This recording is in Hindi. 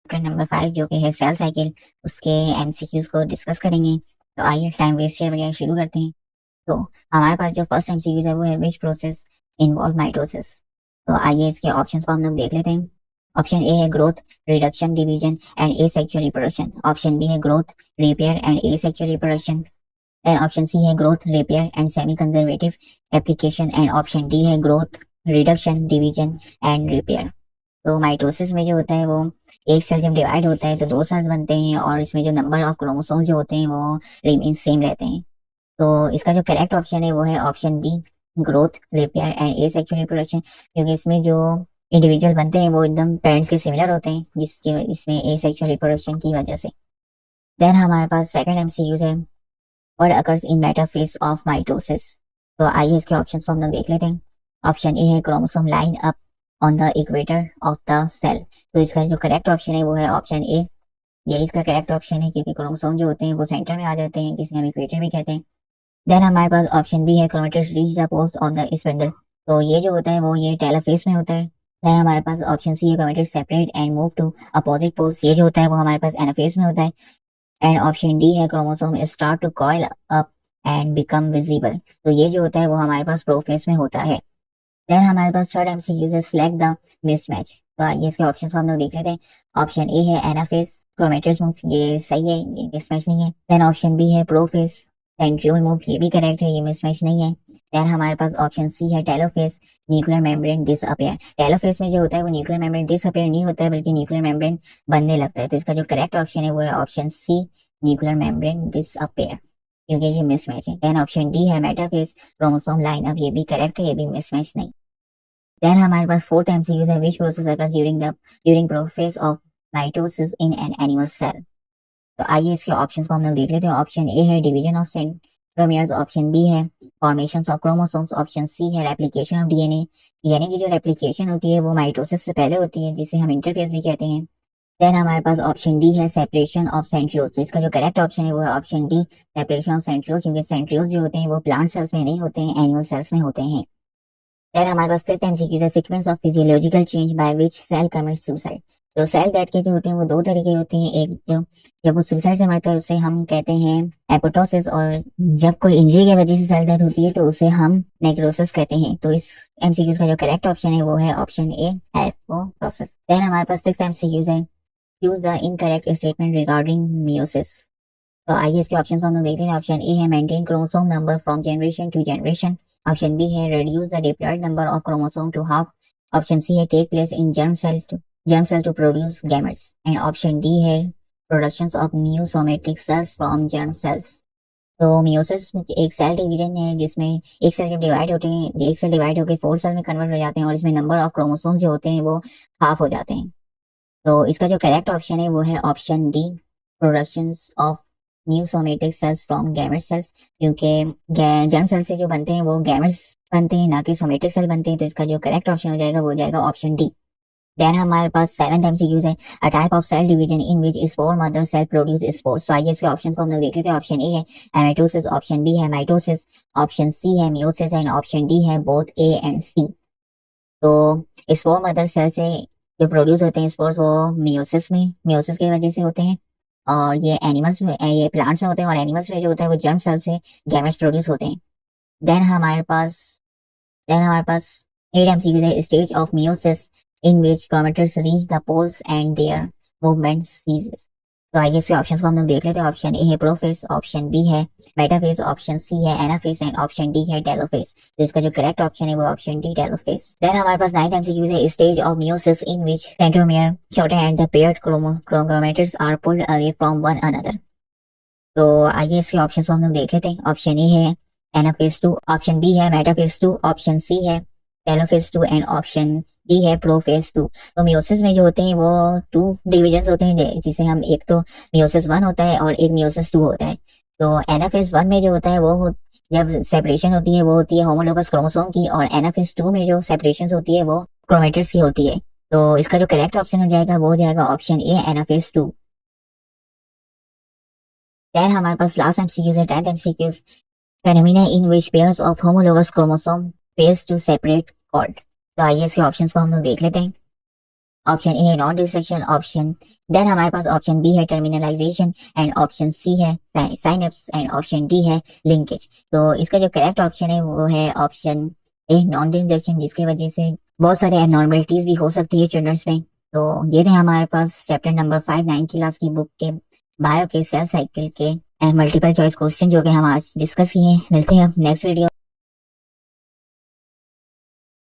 चैप्टर नंबर 5 जो कि है सेल साइकिल, उसके एमसीक्यूज को डिस्कस करेंगे। तो आइए टाइम वेस्ट किए बगैर शुरू करते हैं। तो हमारे पास जो फर्स्ट एमसीक्यूज है वो है विच प्रोसेस इन्वॉल्व माइटोसिस। तो आइए इसके ऑप्शंस को हम लोग देख लेते हैं। ऑप्शन ए है growth, reduction, division and asexual reproduction. Option B है growth, repair and asexual reproduction. Then option C है growth, repair and semi conservative application and option D है growth, reduction, division and repair. तो माइटोसिस में जो होता है वो एक सेल जब डिवाइड होता है तो दो सेल्स बनते हैं और इसमें जो नंबर ऑफ क्रोमोसोम जो होते हैं वो रिमेन सेम रहते हैं। तो इसका जो करेक्ट ऑप्शन है वो है option B, growth, repair and asexual reproduction, क्योंकि इसमें जो इंडिविजुअल बनते हैं वो एकदम पेरेंट्स के सिमिलर होते हैं, जिसके इसमें एसेक्सुअल रिप्रोडक्शन की वजह से। देन हमारे पास सेकंड एमसीक्यू है what occurs in metaphase of mitosis. तो आइए इसके ऑप्शंस को हम लोग देख लेते हैं। ऑप्शन ए है chromosome line up on the equator of the cell. तो इसका जो करेक्ट ऑप्शन है वो है ऑप्शन ए। ये इसका करेक्ट ऑप्शन है क्योंकि क्रोमोसोम जो होते हैं वो सेंटर में आ जाते हैं, जिसे हम इक्वेटर भी कहते हैं। देन हमारे पास ऑप्शन बी है chromatids reach the poles on the spindle. तो ये जो होता है वो ये टेलोफेज में होता है। देन हमारे पास ऑप्शन सी है chromatids separate and move to opposite poles. ये जो होता है वो हमारे पास एनाफेज में होता है। एंड ऑप्शन डी है chromosome start to coil up and become visible. तो ये जो होता है वो हमारे पास प्रोफेज में होता है। देन हमारे पास थर्ड एमसीक्यू है सिलेक्ट द मिसमैच। तो आइए इसके ऑप्शंस को हम लोग देख लेते हैं। ऑप्शन ए है एनाफेज क्रोमेटिड्स मूव, ये सही है, ये मिसमैच नहीं है। देन ऑप्शन बी है प्रोफेज सेंट्रियोल मूव, ये भी करेक्ट है, ये मिसमैच नहीं है। देन हमारे पास ऑप्शन सी है telophase nuclear membrane disappear. Telophase में जो होता है वो न्यूक्लियर मेम्ब्रेन डिसअपियर नहीं होता है बल्कि न्यूक्लियर मेम्ब्रेन बनने लगता है। तो इसका जो करेक्ट ऑप्शन है वो है option C, nuclear membrane disappear, क्योंकि ये मिसमैच है। देन ऑप्शन डी है मेटाफेज क्रोमोसोम लाइन अप, ये भी करेक्ट है, ये भी मिसमैच नहीं। देन हमारे पास फोर्थ एमसीक्यू है which process occurs during process of mitosis in an animal cell. तो आइए इसके ऑप्शंस को हम लोग देख लेते हैं। ऑप्शन ए है division of centromeres. Option B है formation of chromosomes. Option C है रेप्लिकेशन ऑफ डीएनए। डीएनए की जो रेप्लिकेशन होती है वो माइटोसिस से पहले होती है, जिसे हम इंटरफेज भी कहते हैं। देन हमारे पास ऑप्शन डी है सेपरेशन ऑफ सेंट्रियोल्स। तो इसका जो करेक्ट ऑप्शन है वो है option D, separation of centrioles, क्योंकि सेंट्रियोल्स जो होते हैं वो प्लांट सेल्स में नहीं होते हैं, एनिमल सेल्स में होते हैं। देन हमारे पास फिफ्थ एमसीक्यू है sequence of physiological change by which cell commits suicide. तो सेल डेथ के जो होते हैं वो दो तरीके होते हैं। एक जो जब वो सुसाइड से मरता है उसे हम कहते हैं एपोप्टोसिस, और जब कोई इंजरी की वजह से सेल डेथ होती है तो उसे हम नेक्रोसिस कहते हैं। तो इस एमसीक्यू का जो करेक्ट ऑप्शन है वो है ऑप्शन ए, एपोप्टोसिस। देन हमारे पास सिक्स एमसीक्यू है choose the incorrect statement regarding meiosis. तो आइए इसके ऑप्शंस हम लोग देखते हैं। ऑप्शन ए है maintain chromosome number from generation to generation. Option B है reduce the diploid number of chromosome to half. Option C है take place in germ cell to produce gametes and option D है production of new somatic cells from germ cells। तो मियोसिस एक सेल डिवीजन है जिसमें एक सेल जब डिवाइड होते हैं, एक सेल डिवाइड होकर फोर सेल में कन्वर्ट हो जाते हैं और इसमें नंबर ऑफ क्रोमोसोम जो होते हैं वो हाफ हो जाते हैं। तो इसका जो करेक्ट ऑप्शन है वो है option D, production of new somatic cells from gamete cells, क्योंकि जर्म सेल से जो बनते हैं वो गैमेट्स बनते हैं, ना कि सोमेटिक सेल बनते हैं। तो इसका जो करेक्ट ऑप्शन हो जाएगा वो हो जाएगा ऑप्शन डी। देन हमारे पास सेवेंथ एमसीक्यू है a type of cell division in which spore mother cell produce spores. तो आइए इसके ऑप्शंस को हम लोग देख लेते हैं। ऑप्शन ए है एमेटोसिस, ऑप्शन बी है माइटोसिस, ऑप्शन सी है मियोसिस एंड ऑप्शन डी है बोथ ए एंड सी। तो स्पोर मदर सेल से जो प्रोड्यूस होते हैं स्पोर्स वो मियोसिस की वजह से होते हैं, और ये एनिमल्स में, ये प्लांट्स में होते हैं, और एनिमल्स में जो होता है वो जर्म सेल से गैमेट्स प्रोड्यूस होते हैं। देन हमारे पास देन हमारे पास एट एमसीक्यू है stage of meiosis in which chromatids reach the poles and their movement ceases. तो आइए इसके ऑप्शंस को हम लोग देख लेते हैं। ऑप्शन ए है प्रोफेज, ऑप्शन बी है मेटाफेज, ऑप्शन सी है एनाफेज एंड ऑप्शन डी है टेलोफेज। तो इसका जो करेक्ट ऑप्शन है वो ऑप्शन डी, टेलोफेज। देन हमारे पास नाइन्थ एमसीक्यू है stage of meiosis in which centromere छोटे and the paired chromatids are pulled away from one another. तो आइए इसके ऑप्शंस को हम लोग देख लेते हैं। ऑप्शन ए है एनाफेज 2, ऑप्शन बी है मेटाफेज 2, ऑप्शन सी है टेलोफेज 2 एंड ऑप्शन डी है प्रोफेज 2। तो मियोसिस में जो होते हैं वो टू डिविजन्स होते हैं, जिसे हम, एक तो मियोसिस 1 होता है और एक मियोसिस 2 होता है। तो एनाफेज 1 में जो होता है वो जब सेपरेशन होती है वो होती है होमोलोगस क्रोमोसोम की, और एनाफेज 2 में जो सेपरेशन होती है वो क्रोमेटिड्स की होती है। तो इसका जो करेक्ट ऑप्शन हो जाएगा वो हो जाएगा ऑप्शन ए, एनाफेज 2। देन हमारे पास लास्ट एमसीक्यू है 10th MCQ, phenomena in which pairs of homologous chromosome fails to separate called। तो आइए इसके ऑप्शंस को हम लोग देख लेते हैं। ऑप्शन ए है नॉन डिस्ट्रक्शन, ऑप्शन देन हमारे पास ऑप्शन बी है टर्मिनलाइजेशन एंड ऑप्शन सी है साइनेप्स एंड ऑप्शन डी है लिंकेज। तो इसका जो करेक्ट ऑप्शन है वो है ऑप्शन ए नॉन डिस्ट्रक्शन, जिसकी वजह से बहुत सारे एबनॉर्मलिटीज भी हो सकती है चिल्ड्रंस में। तो ये थे हमारे पास चैप्टर नंबर 5 9 क्लास की बुक के बायो के सेल साइकिल के एंड मल्टीपल चॉइस क्वेश्चन जो कि हम आज डिस्कस किए। मिलते हैं अब नेक्स्ट वीडियो।